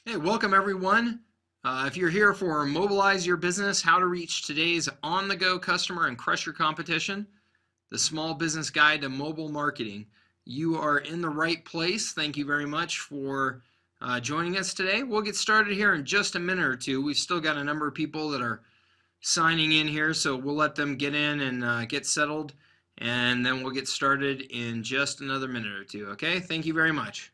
Hey, welcome everyone. If you're here for Mobilize Your Business, How to Reach Today's On-the-Go Customer and Crush Your Competition, the Small Business Guide to Mobile Marketing, you are in the right place. Thank you very much for joining us today. We'll get started here in just a minute or two. We've still got a number of people that are signing in here, so we'll let them get in and get settled, and then we'll get started in just another minute or two. Okay? Thank you very much.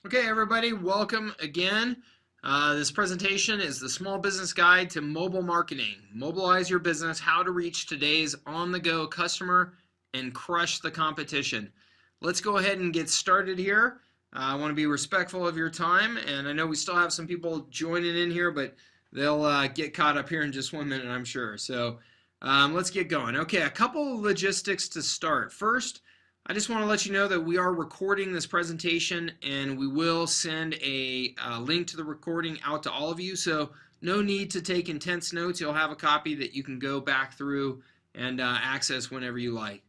Okay, everybody, welcome again. This presentation is the Small Business Guide to Mobile Marketing. Mobilize your business, how to reach today's on-the-go customer and crush the competition. Let's go ahead and get started here. I want to be respectful of your time, and I know we still have some people joining in here, but they'll get caught up here in just 1 minute, I'm sure. So let's get going. Okay, a couple of logistics to start. First, I just want to let you know that we are recording this presentation and we will send a link to the recording out to all of you, so no need to take intense notes. You'll have a copy that you can go back through and access whenever you like.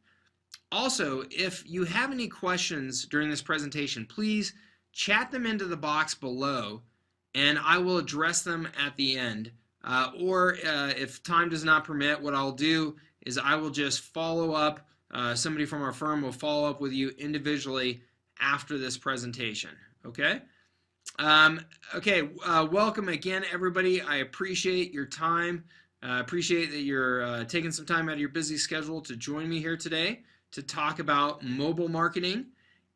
Also, if you have any questions during this presentation, please chat them into the box below and I will address them at the end. Or if time does not permit, what I'll do is I will just follow up. Somebody from our firm will follow up with you individually after this presentation. Okay? Welcome again, everybody. I appreciate your time. I appreciate that you're taking some time out of your busy schedule to join me here today to talk about mobile marketing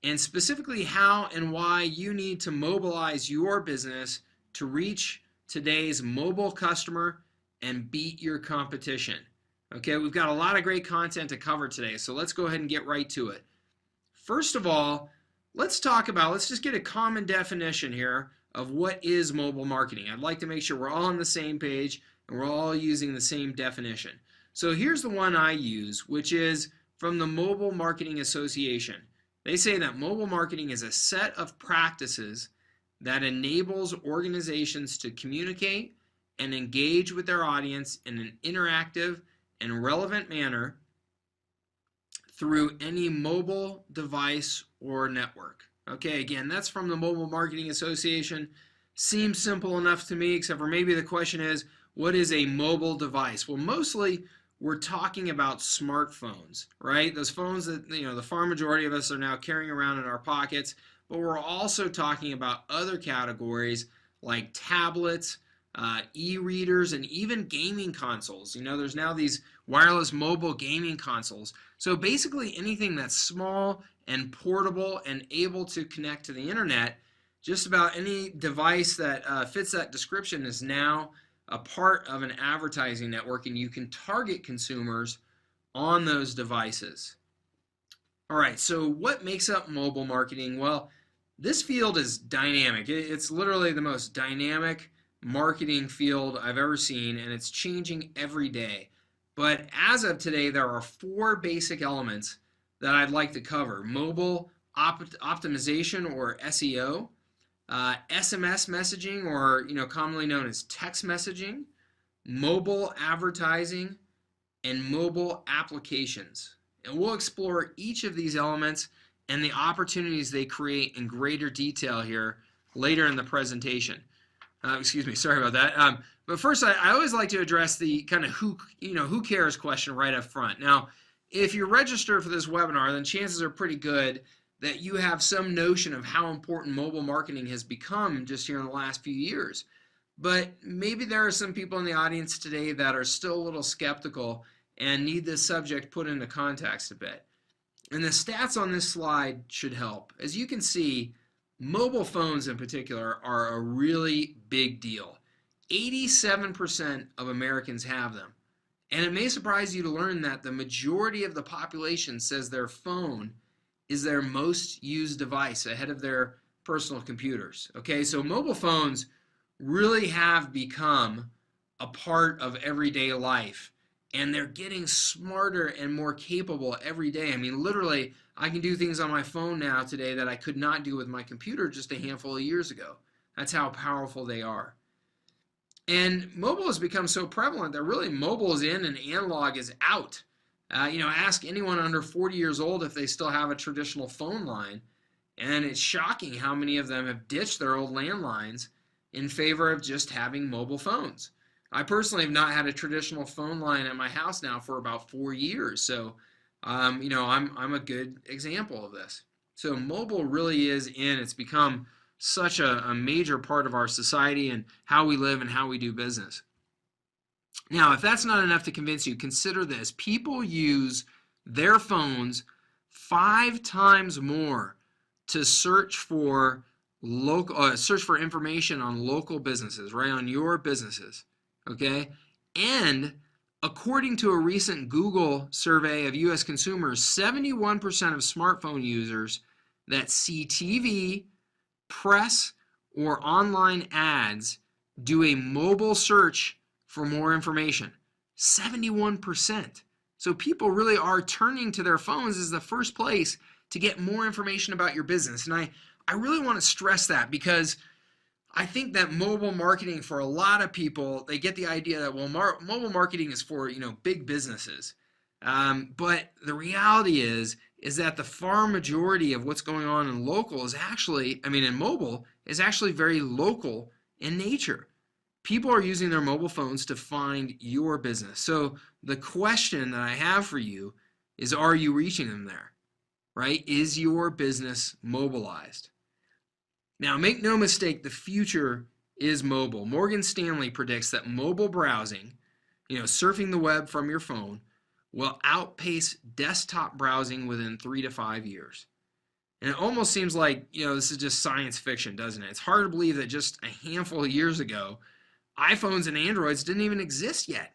and specifically how and why you need to mobilize your business to reach today's mobile customer and beat your competition. Okay, we've got a lot of great content to cover today, so let's go ahead and get right to it. First of all, let's just get a common definition here of what is mobile marketing. I'd like to make sure we're all on the same page and we're all using the same definition. So here's the one I use, which is from the Mobile Marketing Association. They say that mobile marketing is a set of practices that enables organizations to communicate and engage with their audience in an interactive and relevant manner through any mobile device or network. Okay, again, that's from the Mobile Marketing Association. Seems simple enough to me, except for maybe the question is, what is a mobile device? Well, mostly we're talking about smartphones, right? Those phones that, the far majority of us are now carrying around in our pockets, but we're also talking about other categories like tablets, e-readers, and even gaming consoles. There's now these wireless mobile gaming consoles. So basically anything that's small and portable and able to connect to the internet, just about any device that fits that description is now a part of an advertising network, and you can target consumers on those devices. All right, so what makes up mobile marketing? Well, this field is dynamic. It's literally the most dynamic marketing field I've ever seen, and it's changing every day. But as of today, there are 4 basic elements that I'd like to cover: mobile optimization, or SEO, SMS messaging, or commonly known as text messaging, mobile advertising, and mobile applications. And we'll explore each of these elements and the opportunities they create in greater detail here later in the presentation. Excuse me, sorry about that. But first, I always like to address the kind of who cares question right up front. Now, if you're registered for this webinar, then chances are pretty good that you have some notion of how important mobile marketing has become just here in the last few years. But maybe there are some people in the audience today that are still a little skeptical and need this subject put into context a bit. And the stats on this slide should help. As you can see, mobile phones in particular are a really big deal. 87% of Americans have them. And it may surprise you to learn that the majority of the population says their phone is their most used device ahead of their personal computers. Okay, so mobile phones really have become a part of everyday life, and they're getting smarter and more capable every day. I mean, literally, I can do things on my phone now today that I could not do with my computer just a handful of years ago. That's how powerful they are. And mobile has become so prevalent that really mobile is in and analog is out. Ask anyone under 40 years old if they still have a traditional phone line, and it's shocking how many of them have ditched their old landlines in favor of just having mobile phones. I personally have not had a traditional phone line at my house now for about 4 years, so I'm a good example of this. So mobile really is in. It's become such a major part of our society and how we live and how we do business. Now, if that's not enough to convince you, consider this. People use their phones 5 times more to search for information on local businesses, right, on your businesses, okay? And according to a recent Google survey of U.S. consumers, 71% of smartphone users that see TV, press, or online ads do a mobile search for more information. 71%. So people really are turning to their phones as the first place to get more information about your business. And I really want to stress that, because I think that mobile marketing, for a lot of people, they get the idea that, well, mobile marketing is for, big businesses. But the reality is that the far majority of what's going on in local is actually, in mobile, is actually very local in nature. People are using their mobile phones to find your business. So the question that I have for you is, are you reaching them there, right? Is your business mobilized? Now, make no mistake, the future is mobile. Morgan Stanley predicts that mobile browsing, surfing the web from your phone, will outpace desktop browsing within 3 to 5 years. And it almost seems like, this is just science fiction, doesn't it? It's hard to believe that just a handful of years ago, iPhones and Androids didn't even exist yet.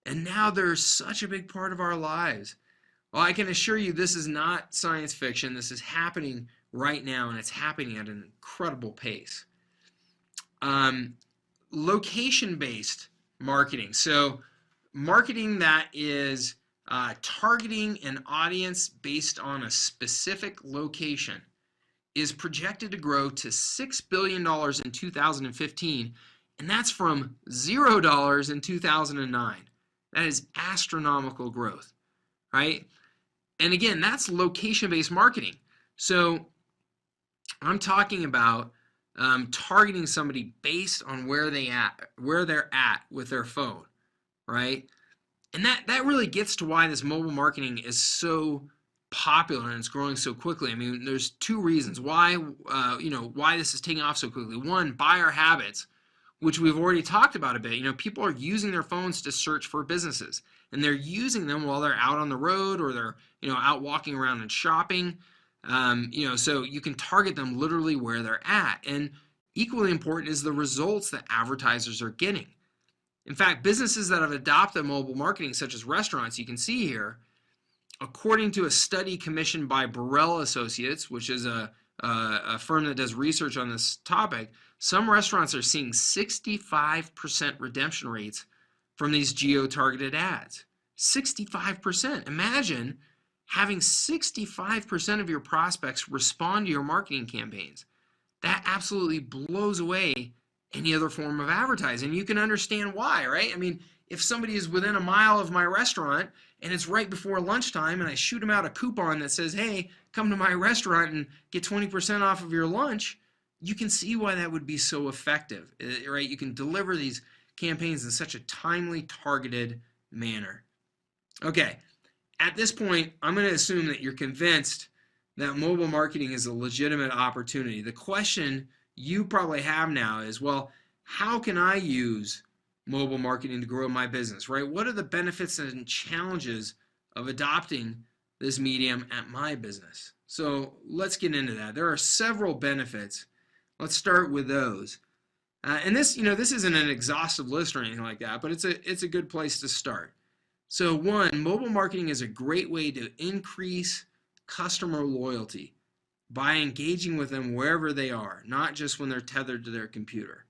And now they're such a big part of our lives. Well, I can assure you this is not science fiction. This is happening right now, and it's happening at an incredible pace. Location-based marketing. So marketing that is targeting an audience based on a specific location is projected to grow to $6 billion in 2015, and that's from $0 in 2009. That is astronomical growth, right? And again, that's location-based marketing. So I'm talking about targeting somebody based on where they're at with their phone, right? And that really gets to why this mobile marketing is so popular and it's growing so quickly. There's 2 reasons why why this is taking off so quickly. One, buyer habits, which we've already talked about a bit. People are using their phones to search for businesses, and they're using them while they're out on the road, or they're out walking around and shopping. So you can target them literally where they're at. And equally important is the results that advertisers are getting. In fact, businesses that have adopted mobile marketing, such as restaurants, you can see here, according to a study commissioned by Burrell Associates, which is a firm that does research on this topic, some restaurants are seeing 65% redemption rates from these geo-targeted ads. 65%. Imagine having 65% of your prospects respond to your marketing campaigns. That absolutely blows away any other form of advertising. You can understand why, right? If somebody is within a mile of my restaurant and it's right before lunchtime and I shoot them out a coupon that says, hey, come to my restaurant and get 20% off of your lunch, you can see why that would be so effective, right? You can deliver these campaigns in such a timely, targeted manner. Okay, at this point, I'm going to assume that you're convinced that mobile marketing is a legitimate opportunity. The question you probably have now is, well, how can I use mobile marketing to grow my business, right? What are the benefits and challenges of adopting this medium at my business? So let's get into that. There are several benefits. Let's start with those. And this isn't an exhaustive list or anything like that, but it's a good place to start. So one, mobile marketing is a great way to increase customer loyalty by engaging with them wherever they are, not just when they're tethered to their computer.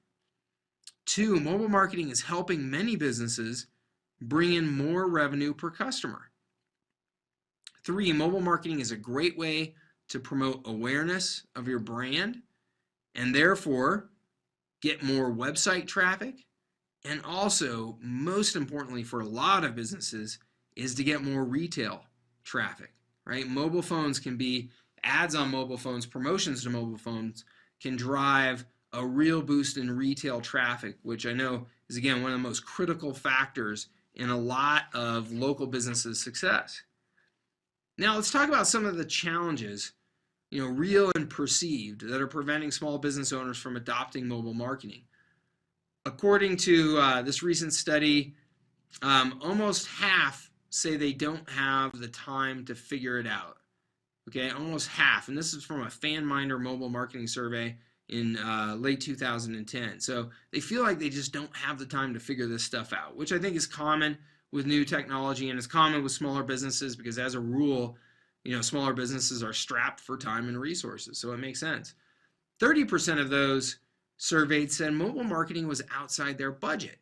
Two, mobile marketing is helping many businesses bring in more revenue per customer. Three, mobile marketing is a great way to promote awareness of your brand and therefore get more website traffic. And also, most importantly for a lot of businesses, is to get more retail traffic, right? Mobile phones can be, ads on mobile phones, promotions to mobile phones can drive a real boost in retail traffic, which I know is, again, one of the most critical factors in a lot of local businesses' success. Now, let's talk about some of the challenges, real and perceived, that are preventing small business owners from adopting mobile marketing. According to this recent study, almost half say they don't have the time to figure it out. Okay, almost half, and this is from a FanMinder mobile marketing survey in late 2010. So they feel like they just don't have the time to figure this stuff out, which I think is common with new technology, and it's common with smaller businesses because, as a rule, smaller businesses are strapped for time and resources, so it makes sense. 30% of those surveyed said mobile marketing was outside their budget.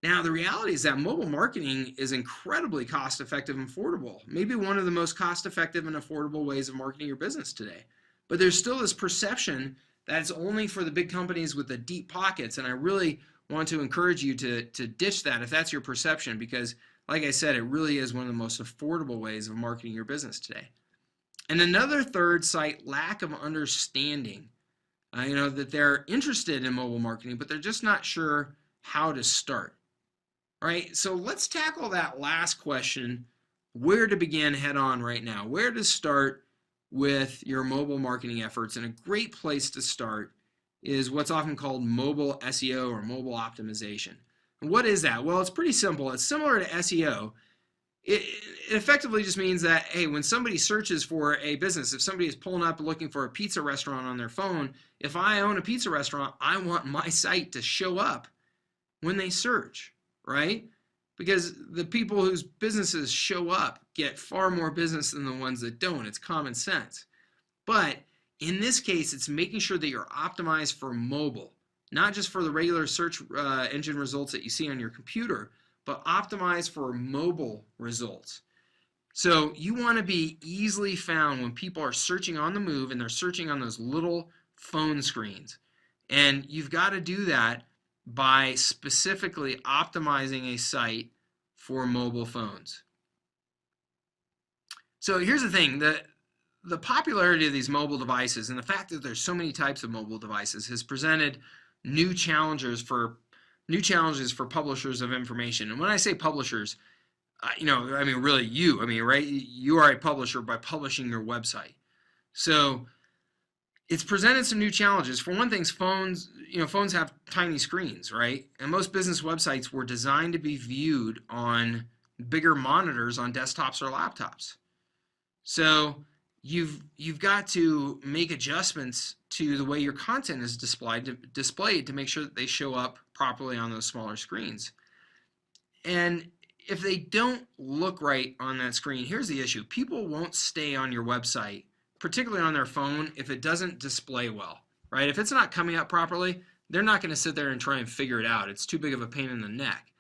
Now, the reality is that mobile marketing is incredibly cost-effective and affordable, maybe one of the most cost-effective and affordable ways of marketing your business today. But there's still this perception that it's only for the big companies with the deep pockets, and I really want to encourage you to ditch that if that's your perception, because, like I said, it really is one of the most affordable ways of marketing your business today. And another third cite lack of understanding. That they're interested in mobile marketing, but they're just not sure how to start. All right, so let's tackle that last question, where to begin head on right now, where to start with your mobile marketing efforts. And a great place to start is what's often called mobile SEO or mobile optimization. And what is that? Well, it's pretty simple. It's similar to SEO. It effectively just means that, hey, when somebody searches for a business, if somebody is pulling up looking for a pizza restaurant on their phone, if I own a pizza restaurant, I want my site to show up when they search, right? Because the people whose businesses show up get far more business than the ones that don't. It's common sense. But in this case, it's making sure that you're optimized for mobile, not just for the regular search engine results that you see on your computer, but optimize for mobile results. So you want to be easily found when people are searching on the move and they're searching on those little phone screens. And you've got to do that by specifically optimizing a site for mobile phones. So here's the thing, the popularity of these mobile devices and the fact that there's so many types of mobile devices has presented new challenges for publishers of information. And when I say publishers, really you, right? You are a publisher by publishing your website. So it's presented some new challenges. For one thing, phones have tiny screens, right? And most business websites were designed to be viewed on bigger monitors on desktops or laptops. So you've got to make adjustments to the way your content is displayed to make sure that they show up properly on those smaller screens. And if they don't look right on that screen, here's the issue. People won't stay on your website, particularly on their phone, if it doesn't display well, right? If it's not coming up properly, they're not going to sit there and try and figure it out. It's too big of a pain in the neck.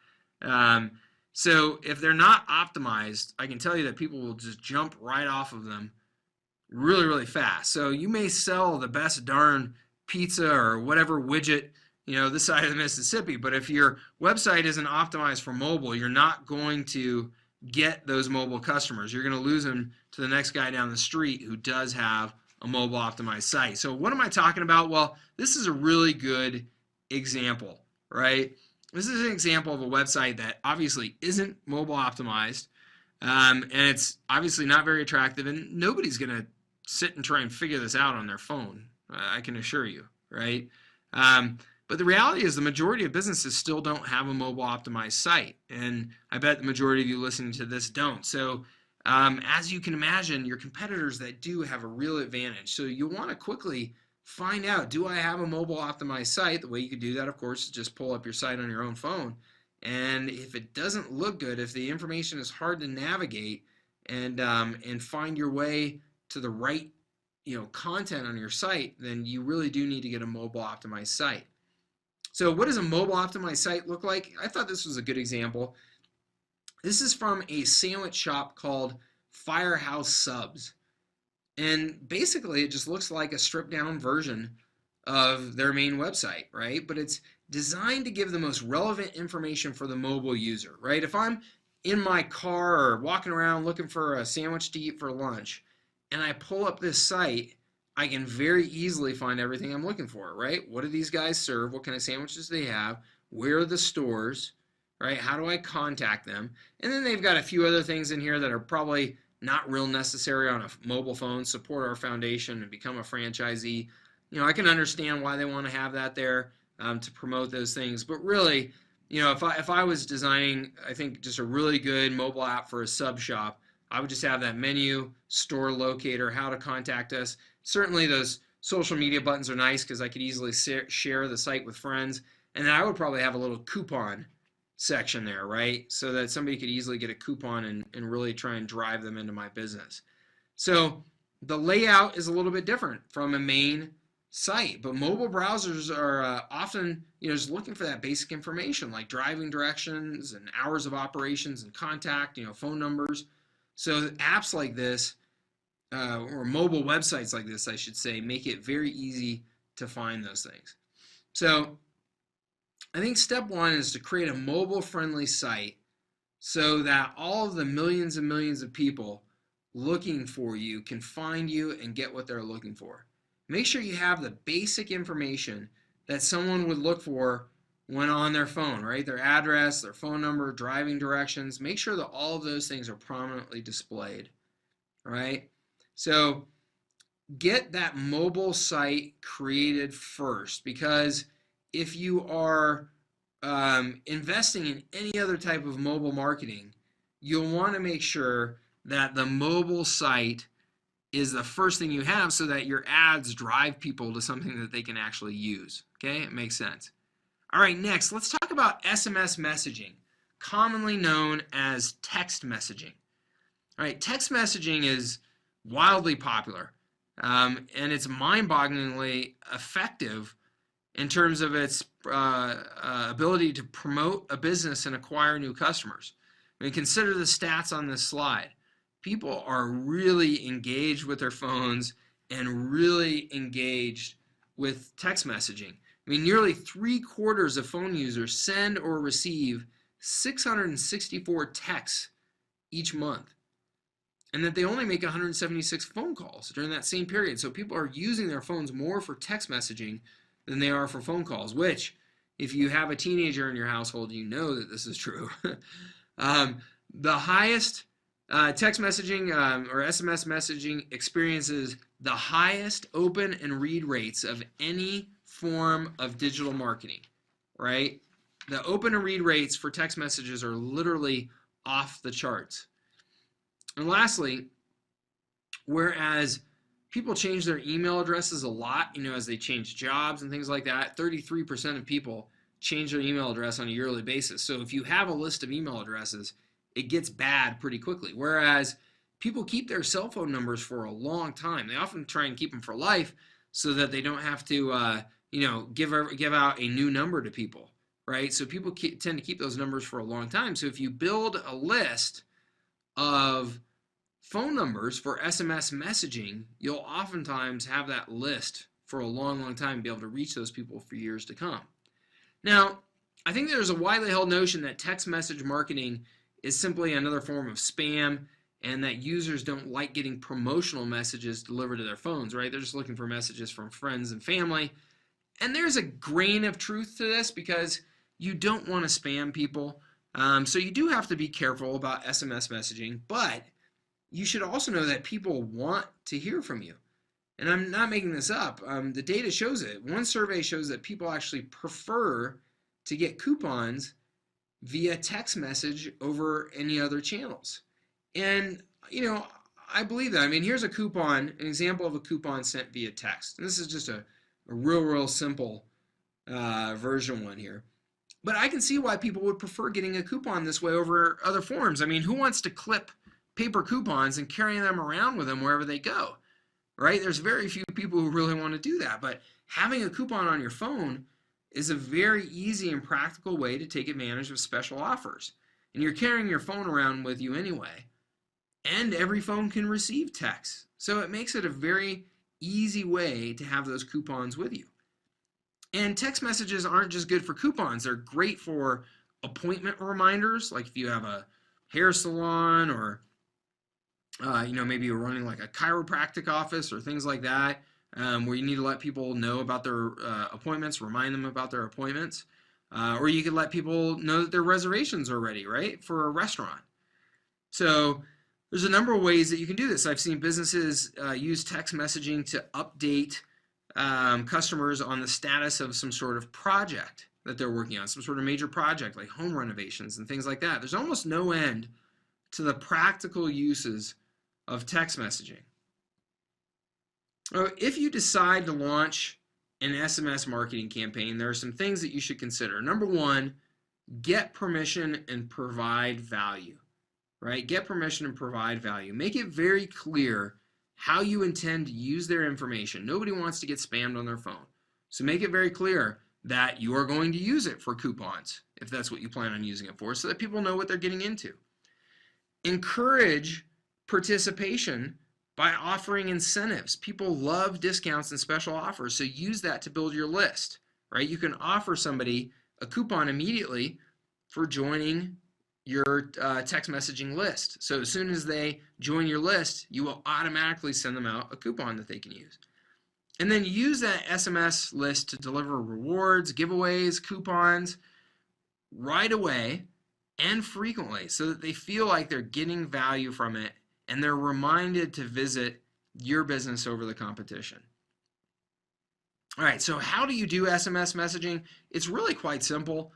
So if they're not optimized, I can tell you that people will just jump right off of them really, really fast. So you may sell the best darn pizza or whatever widget, this side of the Mississippi, but if your website isn't optimized for mobile, you're not going to get those mobile customers. You're going to lose them to the next guy down the street who does have a mobile optimized site. So what am I talking about? Well, this is a really good example, right? This is an example of a website that obviously isn't mobile optimized, and it's obviously not very attractive, and nobody's going to sit and try and figure this out on their phone, I can assure you, right? But the reality is the majority of businesses still don't have a mobile optimized site, and I bet the majority of you listening to this don't. So as you can imagine, your competitors that do have a real advantage. So you want to quickly find out, do I have a mobile optimized site? The way you could do that, of course, is just pull up your site on your own phone And if it doesn't look good, if the information is hard to navigate and find your way to the right content on your site, then you really do need to get a mobile optimized site. So what does a mobile optimized site look like? I thought this was a good example. This is from a sandwich shop called Firehouse Subs. And basically it just looks like a stripped down version of their main website, right? But it's designed to give the most relevant information for the mobile user, right? If I'm in my car or walking around looking for a sandwich to eat for lunch and I pull up this site, I can very easily find everything I'm looking for, right? What do these guys serve? What kind of sandwiches do they have? Where are the stores, right? How do I contact them? And then they've got a few other things in here that are probably not real necessary on a mobile phone. Support our foundation and become a franchisee. I can understand why they want to have that there to promote those things. But really, if I was designing, I think just a really good mobile app for a sub shop, I would just have that menu, store locator, how to contact us. Certainly those social media buttons are nice because I could easily share the site with friends. And then I would probably have a little coupon section there, right? So that somebody could easily get a coupon and really try and drive them into my business. So the layout is a little bit different from a main site, but mobile browsers are often just looking for that basic information like driving directions and hours of operations and contact, phone numbers. So apps like this, or mobile websites like this, I should say, make it very easy to find those things. So I think step one is to create a mobile-friendly site so that all of the millions and millions of people looking for you can find you and get what they're looking for. Make sure you have the basic information that someone would look for when on their phone, right? Their address, their phone number, driving directions. Make sure that all of those things are prominently displayed, right? So get that mobile site created first, because if you are investing in any other type of mobile marketing, you'll want to make sure that the mobile site is the first thing you have so that your ads drive people to something that they can actually use. Okay, it makes sense. All right, next, let's talk about SMS messaging, commonly known as text messaging. All right, text messaging is wildly popular, and it's mind-bogglingly effective in terms of its ability to promote a business and acquire new customers. I mean, consider the stats on this slide. People are really engaged with their phones and really engaged with text messaging. I mean, nearly 3/4 of phone users send or receive 664 texts each month, and that they only make 176 phone calls during that same period. So people are using their phones more for text messaging than they are for phone calls, which, if you have a teenager in your household, you know that this is true. The highest text messaging or SMS messaging experiences the highest open and read rates of any form of digital marketing, right? The open and read rates for text messages are literally off the charts. And lastly, whereas people change their email addresses a lot, as they change jobs and things like that, 33% of people change their email address on a yearly basis. So if you have a list of email addresses, it gets bad pretty quickly. Whereas people keep their cell phone numbers for a long time. They often try and keep them for life so that they don't have to, give out a new number to people, right? So people tend to keep those numbers for a long time. So if you build a list of phone numbers for SMS messaging, you'll oftentimes have that list for a long, long time and be able to reach those people for years to come. Now, I think there's a widely held notion that text message marketing is simply another form of spam and that users don't like getting promotional messages delivered to their phones, right? They're just looking for messages from friends and family. And there's a grain of truth to this because you don't want to spam people. So you do have to be careful about SMS messaging, but you should also know that people want to hear from you. And I'm not making this up. The data shows it. One survey shows that people actually prefer to get coupons via text message over any other channels. And, I believe that. I mean, here's a coupon, an example of a coupon sent via text. And this is just a real simple version one here. But I can see why people would prefer getting a coupon this way over other forms. I mean, who wants to clip paper coupons and carry them around with them wherever they go, right? There's very few people who really want to do that. But having a coupon on your phone is a very easy and practical way to take advantage of special offers. And you're carrying your phone around with you anyway. And every phone can receive text. So it makes it a very easy way to have those coupons with you. And text messages aren't just good for coupons. They're great for appointment reminders, like if you have a hair salon or maybe you're running like a chiropractic office or things like that, where you need to let people know about their appointments, remind them about their appointments. Or you could let people know that their reservations are ready, right, for a restaurant. So there's a number of ways that you can do this. I've seen businesses use text messaging to update customers on the status of some sort of project that they're working on, some sort of major project like home renovations and things like that. There's almost no end to the practical uses of text messaging. If you decide to launch an SMS marketing campaign, there are some things that you should consider. Number one, get permission and provide value, right? Get permission and provide value. Make it very clear how you intend to use their information. Nobody wants to get spammed on their phone. So make it very clear that you are going to use it for coupons, if that's what you plan on using it for, so that people know what they're getting into. Encourage participation by offering incentives. People love discounts and special offers, so use that to build your list, right? You can offer somebody a coupon immediately for joining your text messaging list. So as soon as they join your list, you will automatically send them out a coupon that they can use. And then use that SMS list to deliver rewards, giveaways, coupons right away and frequently so that they feel like they're getting value from it and they're reminded to visit your business over the competition. All right, so how do you do SMS messaging? It's really quite simple.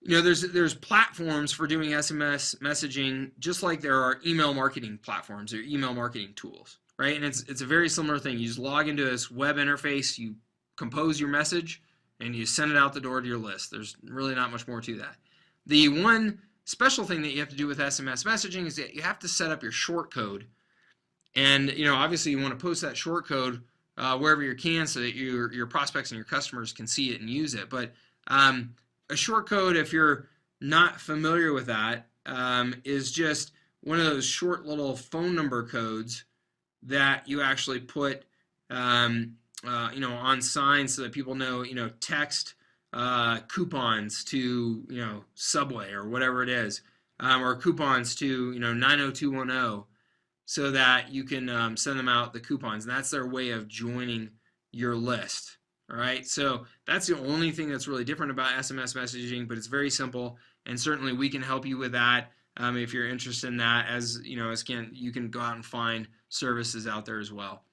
There's platforms for doing SMS messaging, just like there are email marketing platforms or email marketing tools, right? And it's a very similar thing. You just log into this web interface, you compose your message, and you send it out the door to your list. There's really not much more to that. The one special thing that you have to do with SMS messaging is that you have to set up your short code. And obviously you want to post that short code wherever you can so that your prospects and your customers can see it and use it. But a short code, if you're not familiar with that, is just one of those short little phone number codes that you actually put on signs so that people know, text coupons to Subway or whatever it is, or coupons to 90210, so that you can send them out the coupons. And that's their way of joining your list. All right, so that's the only thing that's really different about SMS messaging, but it's very simple, and certainly we can help you with that if you're interested in that. As you can go out and find services out there as well.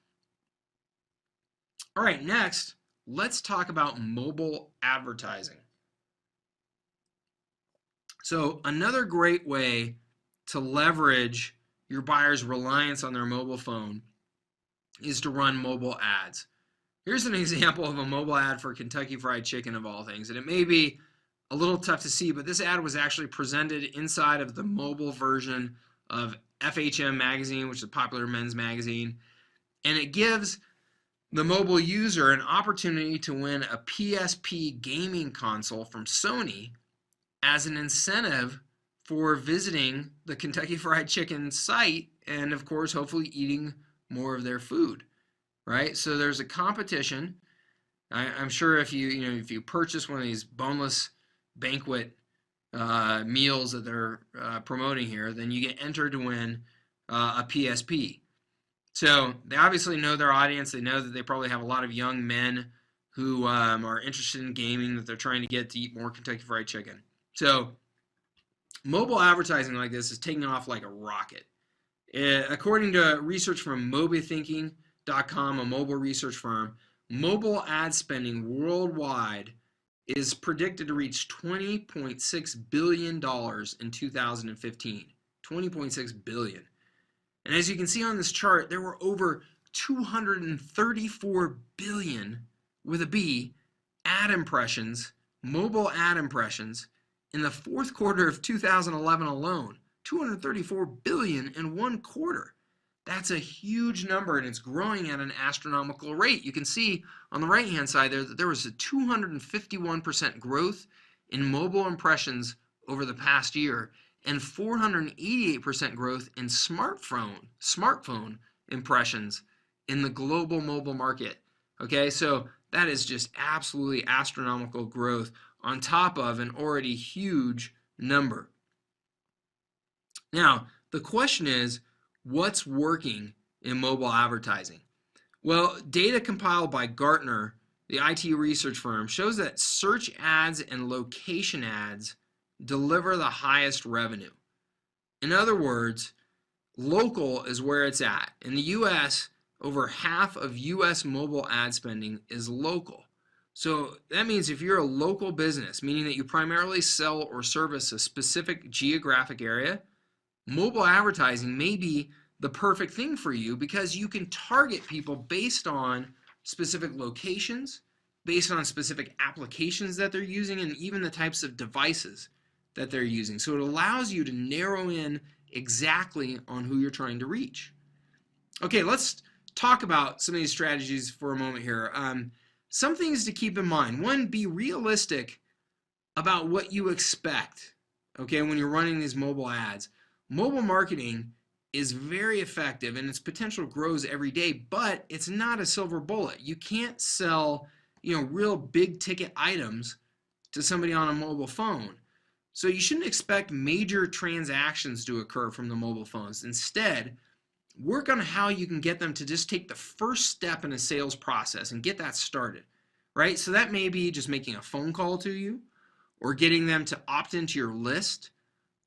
All right, next, let's talk about mobile advertising. So another great way to leverage your buyer's reliance on their mobile phone is to run mobile ads. Here's an example of a mobile ad for Kentucky Fried Chicken, of all things, and it may be a little tough to see, but this ad was actually presented inside of the mobile version of FHM magazine, which is a popular men's magazine, and it gives the mobile user an opportunity to win a PSP gaming console from Sony as an incentive for visiting the Kentucky Fried Chicken site and, of course, hopefully eating more of their food. Right, so there's a competition. I'm sure if you purchase one of these boneless banquet meals that they're promoting here, then you get entered to win a PSP. So they obviously know their audience. They know that they probably have a lot of young men who are interested in gaming, that they're trying to get to eat more Kentucky Fried Chicken. So mobile advertising like this is taking off like a rocket. According to research from MobiThinking.com, a mobile research firm, mobile ad spending worldwide is predicted to reach $20.6 billion in 2015. $20.6 billion. And as you can see on this chart, there were over 234 billion, with a B, ad impressions mobile ad impressions in the fourth quarter of 2011 alone. 234 billion in one quarter. That's a huge number, and it's growing at an astronomical rate. You can see on the right-hand side there that there was a 251% growth in mobile impressions over the past year, and 488% growth in smartphone impressions in the global mobile market. Okay, so that is just absolutely astronomical growth on top of an already huge number. Now, the question is, what's working in mobile advertising? Well, data compiled by Gartner, the IT research firm, shows that search ads and location ads deliver the highest revenue. In other words, local is where it's at. In the US, over half of US mobile ad spending is local. So that means if you're a local business, meaning that you primarily sell or service a specific geographic area, mobile advertising may be the perfect thing for you because you can target people based on specific locations, based on specific applications that they're using, and even the types of devices that they're using. So it allows you to narrow in exactly on who you're trying to reach. Okay, let's talk about some of these strategies for a moment here. Some things to keep in mind. One, be realistic about what you expect, okay, when you're running these mobile ads. Mobile marketing is very effective and its potential grows every day, but it's not a silver bullet. You can't sell, real big ticket items to somebody on a mobile phone. So you shouldn't expect major transactions to occur from the mobile phones. Instead, work on how you can get them to just take the first step in a sales process and get that started, right? So that may be just making a phone call to you, or getting them to opt into your list,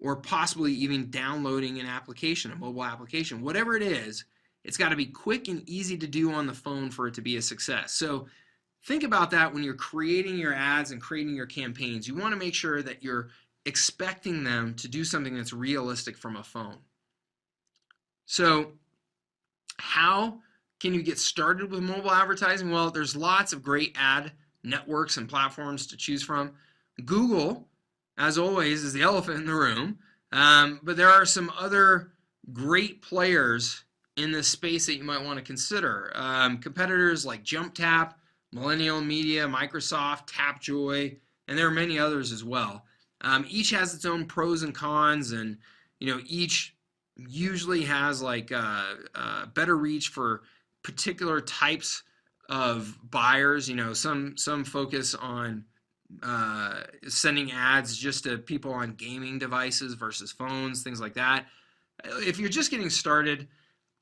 or possibly even downloading an application, a mobile application. Whatever it is, it's got to be quick and easy to do on the phone for it to be a success. So think about that when you're creating your ads and creating your campaigns. You want to make sure that you're expecting them to do something that's realistic from a phone. So how can you get started with mobile advertising? Well, there's lots of great ad networks and platforms to choose from. Google, as always, is the elephant in the room, but there are some other great players in this space that you might want to consider. Competitors like JumpTap, Millennial Media, Microsoft, Tapjoy, and there are many others as well. Each has its own pros and cons, and each usually has like better reach for particular types of buyers. Some focus on sending ads just to people on gaming devices versus phones, things like that. If you're just getting started,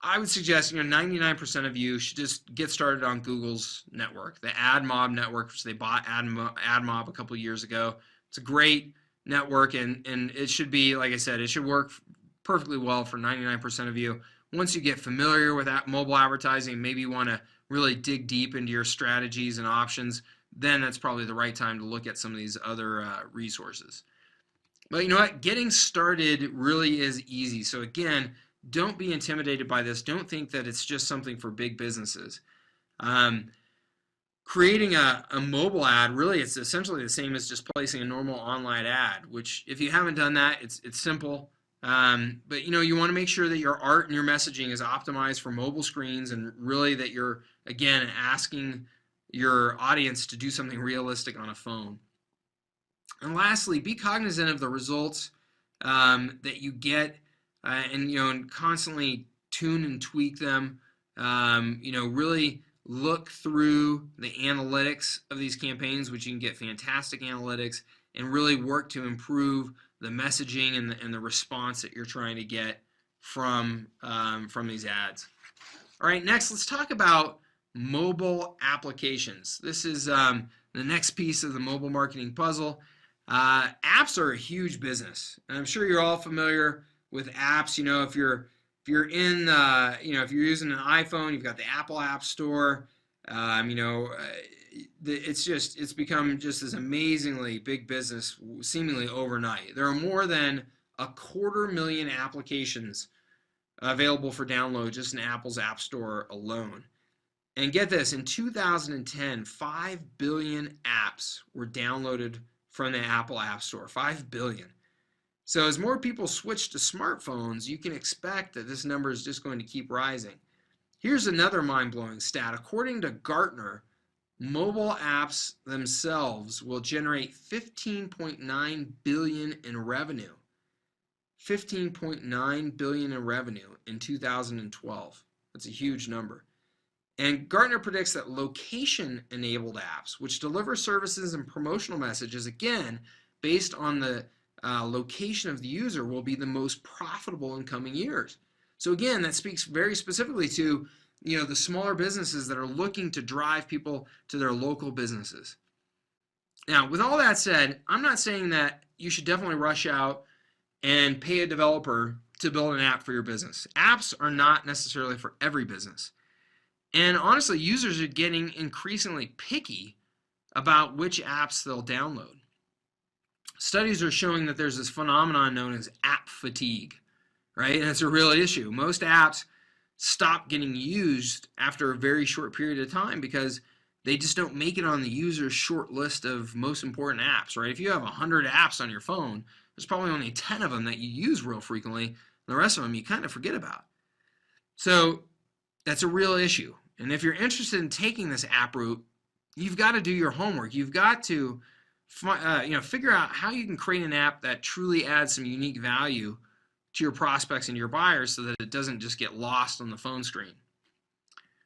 I would suggest 99% of you should just get started on Google's network, the AdMob network, which they bought AdMob a couple of years ago. It's a great network, and it should be, like I said, it should work perfectly well for 99% of you. Once you get familiar with that mobile advertising, maybe you want to really dig deep into your strategies and options, then that's probably the right time to look at some of these other resources. But you know what? Getting started really is easy. So again, don't be intimidated by this. Don't think that it's just something for big businesses. Creating a mobile ad, really, it's essentially the same as just placing a normal online ad, which if you haven't done that, it's simple. But you want to make sure that your art and your messaging is optimized for mobile screens, and really that you're, again, asking your audience to do something realistic on a phone. And lastly, be cognizant of the results that you get, and constantly tune and tweak them. Really look through the analytics of these campaigns, which you can get fantastic analytics, and really work to improve the messaging and the response that you're trying to get from these ads. All right, next let's talk about mobile applications. This is the next piece of the mobile marketing puzzle. Apps are a huge business, and I'm sure you're all familiar with apps. If you're in if you're using an iPhone, you've got the Apple App Store. It's become just this amazingly big business seemingly overnight. There are more than 250,000 applications available for download just in Apple's App Store alone. And get this, in 2010, 5 billion apps were downloaded from the Apple App Store. 5 billion. So as more people switch to smartphones, you can expect that this number is just going to keep rising. Here's another mind-blowing stat. According to Gartner, mobile apps themselves will generate 15.9 billion in revenue. 15.9 billion in revenue in 2012. That's a huge number. And Gartner predicts that location-enabled apps, which deliver services and promotional messages, again, based on the location of the user, will be the most profitable in coming years. So again, that speaks very specifically to the smaller businesses that are looking to drive people to their local businesses. Now, with all that said, I'm not saying that you should definitely rush out and pay a developer to build an app for your business. Apps are not necessarily for every business. And honestly, users are getting increasingly picky about which apps they'll download. Studies are showing that there's this phenomenon known as app fatigue, right? And it's a real issue. Most apps stop getting used after a very short period of time because they just don't make it on the user's short list of most important apps, right? If you have 100 apps on your phone, there's probably only 10 of them that you use real frequently, and the rest of them you kind of forget about. So that's a real issue. And if you're interested in taking this app route, you've got to do your homework. You've got to figure out how you can create an app that truly adds some unique value to your prospects and your buyers so that it doesn't just get lost on the phone screen.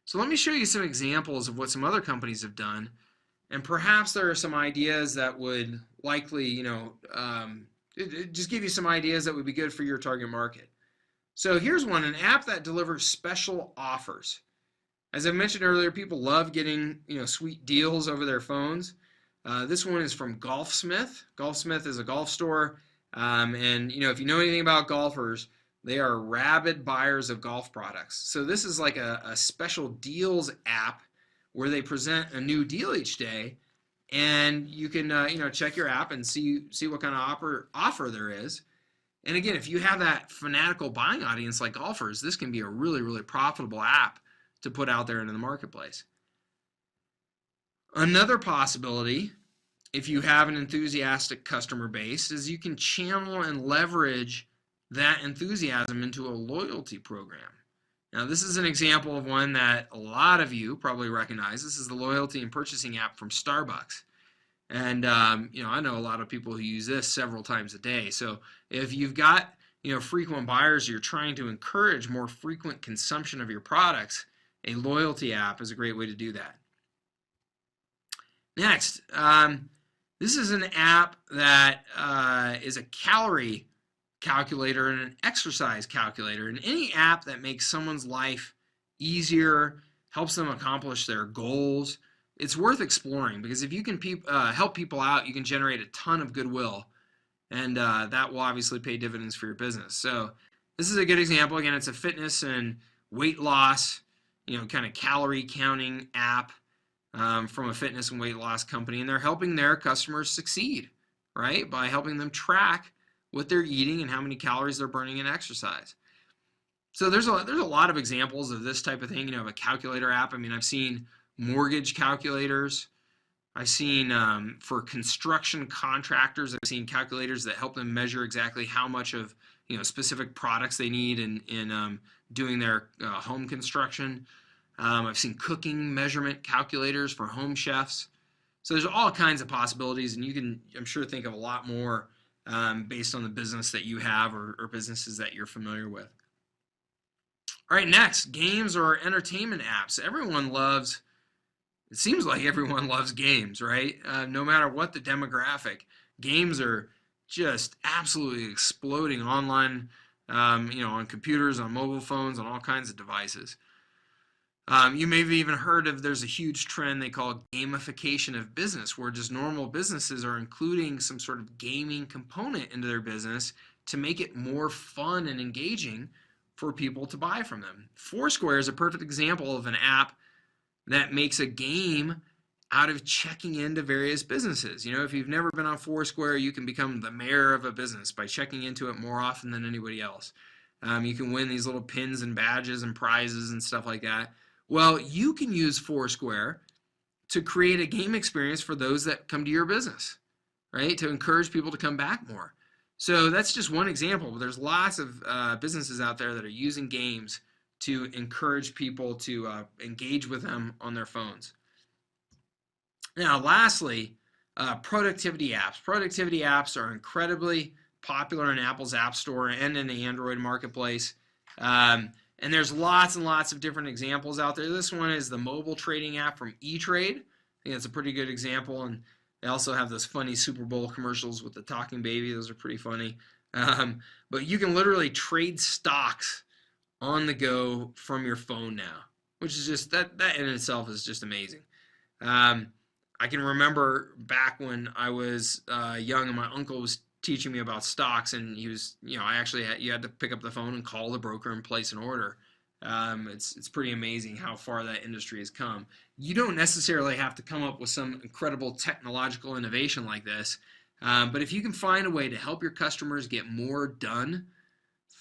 So let me show you some examples of what some other companies have done, and perhaps there are some ideas that would likely, just give you some ideas that would be good for your target market. So here's one, an app that delivers special offers. As I mentioned earlier, people love getting sweet deals over their phones. This one is from Golfsmith. Golfsmith is a golf store, and if you know anything about golfers, they are rabid buyers of golf products. So this is like a special deals app where they present a new deal each day, and you can check your app and see what kind of offer there is. And again, if you have that fanatical buying audience like golfers, this can be a really, really profitable app to put out there into the marketplace. Another possibility, if you have an enthusiastic customer base, is you can channel and leverage that enthusiasm into a loyalty program. Now, this is an example of one that a lot of you probably recognize. This is the loyalty and purchasing app from Starbucks. And, I know a lot of people who use this several times a day. So if you've got, frequent buyers, you're trying to encourage more frequent consumption of your products, a loyalty app is a great way to do that. Next, this is an app that is a calorie calculator and an exercise calculator. And any app that makes someone's life easier, helps them accomplish their goals, it's worth exploring, because if you can help people out, you can generate a ton of goodwill, and that will obviously pay dividends for your business. So this is a good example. Again, it's a fitness and weight loss, kind of calorie counting app from a fitness and weight loss company, and they're helping their customers succeed, right, by helping them track what they're eating and how many calories they're burning in exercise. So there's a lot of examples of this type of thing, of a calculator app. I mean, I've seen mortgage calculators. I've seen for construction contractors, I've seen calculators that help them measure exactly how much of specific products they need in doing their home construction. I've seen cooking measurement calculators for home chefs. So there's all kinds of possibilities, and you can, I'm sure, think of a lot more based on the business that you have or businesses that you're familiar with. All right, next, games or entertainment apps. It seems like everyone loves games, right? No matter what the demographic, games are just absolutely exploding online, on computers, on mobile phones, on all kinds of devices. You may have even heard of, there's a huge trend they call gamification of business, where just normal businesses are including some sort of gaming component into their business to make it more fun and engaging for people to buy from them. Foursquare is a perfect example of an app that makes a game out of checking into various businesses. If you've never been on Foursquare, you can become the mayor of a business by checking into it more often than anybody else. You can win these little pins and badges and prizes and stuff like that. Well, you can use Foursquare to create a game experience for those that come to your business, right? To encourage people to come back more. So that's just one example. There's lots of businesses out there that are using games to encourage people to engage with them on their phones. Now, lastly, productivity apps. Productivity apps are incredibly popular in Apple's App Store and in the Android marketplace. And there's lots and lots of different examples out there. This one is the mobile trading app from E-Trade. I think that's a pretty good example. And they also have those funny Super Bowl commercials with the talking baby. Those are pretty funny. But you can literally trade stocks on the go from your phone now, which is just, that in itself is just amazing. I can remember back when I was young and my uncle was teaching me about stocks, and he was, you had to pick up the phone and call the broker and place an order. It's pretty amazing how far that industry has come. You don't necessarily have to come up with some incredible technological innovation like this, but if you can find a way to help your customers get more done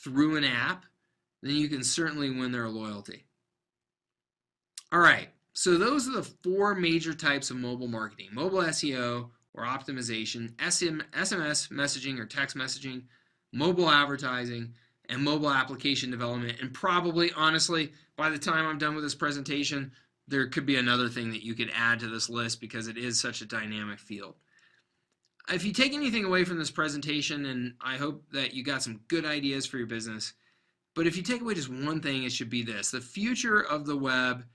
through an app, then you can certainly win their loyalty. All right, so those are the 4 major types of mobile marketing: mobile SEO or optimization, SMS messaging or text messaging, mobile advertising, and mobile application development. And probably, honestly, by the time I'm done with this presentation, there could be another thing that you could add to this list because it is such a dynamic field. If you take anything away from this presentation, and I hope that you got some good ideas for your business, but if you take away just one thing, it should be this: the future of the web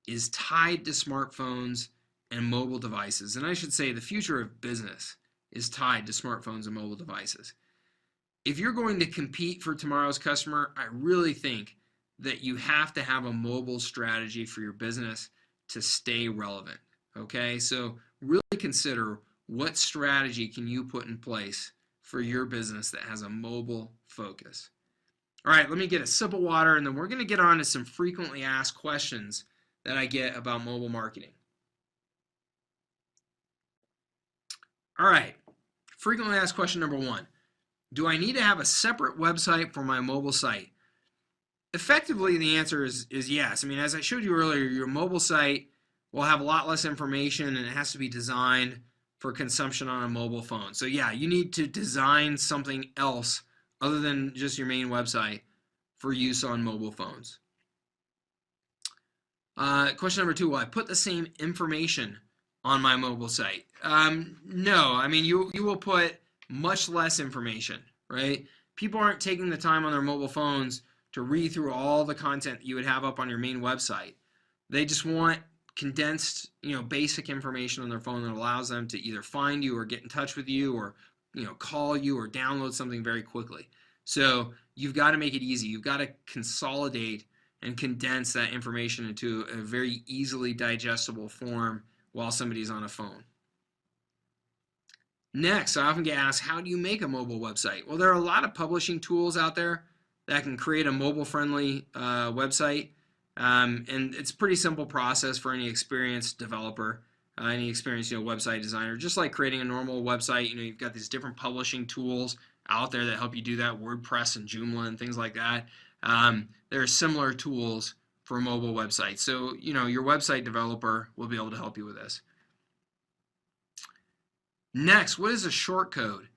is tied to smartphones and mobile devices. And I should say the future of business is tied to smartphones and mobile devices. If you're going to compete for tomorrow's customer, I really think that you have to have a mobile strategy for your business to stay relevant. Okay, so really consider what strategy can you put in place for your business that has a mobile focus. All right, let me get a sip of water, and then we're going to get on to some frequently asked questions that I get about mobile marketing. All right, frequently asked question number 1. Do I need to have a separate website for my mobile site? Effectively, the answer is yes. I mean, as I showed you earlier, your mobile site will have a lot less information, and it has to be designed for consumption on a mobile phone. So yeah, you need to design something else other than just your main website for use on mobile phones. Question number 2, will I put the same information on my mobile site? No, I mean, you will put much less information, right? People aren't taking the time on their mobile phones to read through all the content that you would have up on your main website. They just want condensed, basic information on their phone that allows them to either find you or get in touch with you or, call you or download something very quickly. So you've got to make it easy. You've got to consolidate and condense that information into a very easily digestible form while somebody's on a phone. Next, I often get asked, how do you make a mobile website? Well, there are a lot of publishing tools out there that can create a mobile-friendly website, and it's a pretty simple process for any experienced developer, any experienced website designer. Just like creating a normal website, you've got these different publishing tools out there that help you do that, WordPress and Joomla and things like that. There are similar tools for mobile websites. So, your website developer will be able to help you with this. Next, what is a short code?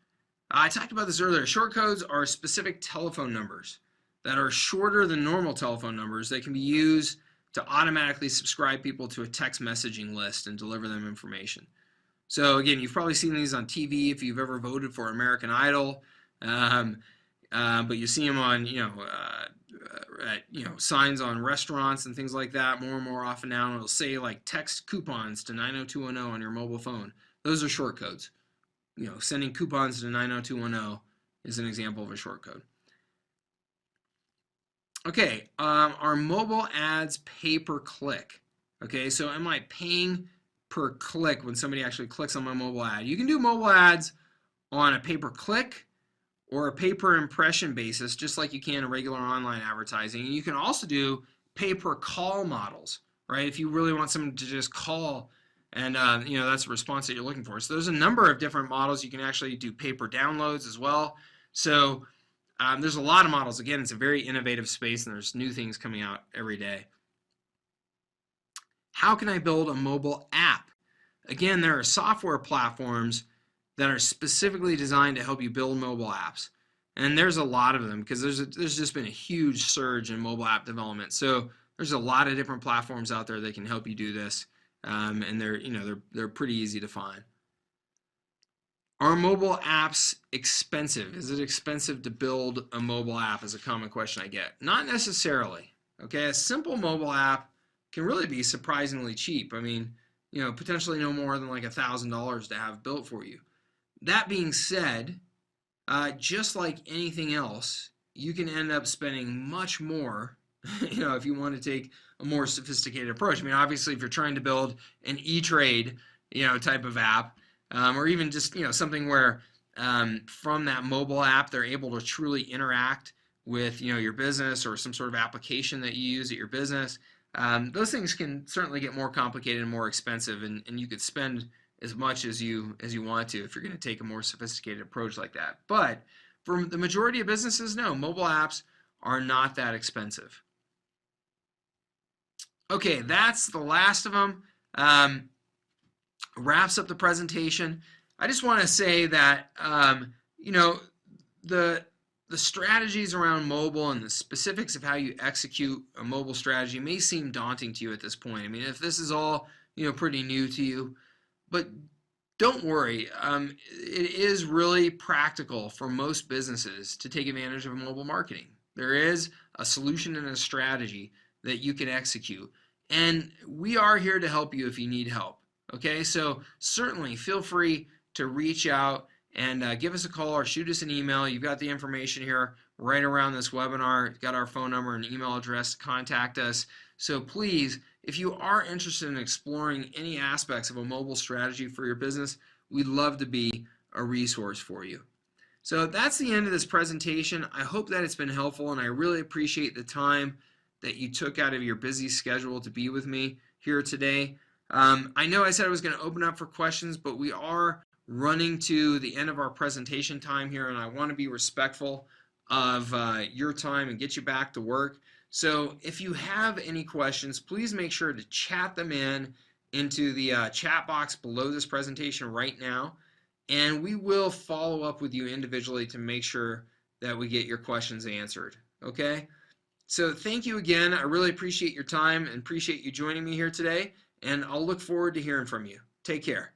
I talked about this earlier. Short codes are specific telephone numbers that are shorter than normal telephone numbers that can be used to automatically subscribe people to a text messaging list and deliver them information. So again, you've probably seen these on TV if you've ever voted for American Idol, but you see them on, signs on restaurants and things like that more and more often now, and it'll say like text coupons to 90210 on your mobile phone. Those are short codes. Sending coupons to 90210 is an example of a short code. Okay, are mobile ads pay per click? Okay, so am I paying per click when somebody actually clicks on my mobile ad? You can do mobile ads on a pay per click or a pay per impression basis, just like you can a regular online advertising. And you can also do pay per call models, right? If you really want someone to just call and that's the response that you're looking for. So there's a number of different models. You can actually do pay per downloads as well. So there's a lot of models. Again, it's a very innovative space, and there's new things coming out every day. how can I build a mobile app? Again, there are software platforms that are specifically designed to help you build mobile apps. And there's a lot of them because there's just been a huge surge in mobile app development. So there's a lot of different platforms out there that can help you do this, and they're pretty easy to find. Are mobile apps expensive? Is it expensive to build a mobile app? Is a common question I get. Not necessarily. Okay, a simple mobile app can really be surprisingly cheap. I mean, potentially no more than like $1,000 to have built for you. That being said, just like anything else, you can end up spending much more, if you want to take a more sophisticated approach. I mean, obviously, if you're trying to build an E-Trade, type of app, or even just, something where from that mobile app, they're able to truly interact with, your business or some sort of application that you use at your business. Those things can certainly get more complicated and more expensive, and you could spend as much as you want to if you're going to take a more sophisticated approach like that. But for the majority of businesses, no, mobile apps are not that expensive. Okay, that's the last of them. Wraps up the presentation. I just want to say that the strategies around mobile and the specifics of how you execute a mobile strategy may seem daunting to you at this point. I mean, if this is all pretty new to you, but don't worry, it is really practical for most businesses to take advantage of mobile marketing. There is a solution and a strategy that you can execute, and we are here to help you if you need help. Okay, so certainly feel free to reach out and give us a call or shoot us an email. You've got the information here right around this webinar. You've got our phone number and email address to contact us. So please, if you are interested in exploring any aspects of a mobile strategy for your business, we'd love to be a resource for you. So that's the end of this presentation. I hope that it's been helpful, and I really appreciate the time that you took out of your busy schedule to be with me here today. I know I said I was going to open up for questions, but we are running to the end of our presentation time here, and I want to be respectful of your time and get you back to work. So if you have any questions, please make sure to chat them into the chat box below this presentation right now, and we will follow up with you individually to make sure that we get your questions answered. Okay? So thank you again. I really appreciate your time and appreciate you joining me here today, and I'll look forward to hearing from you. Take care.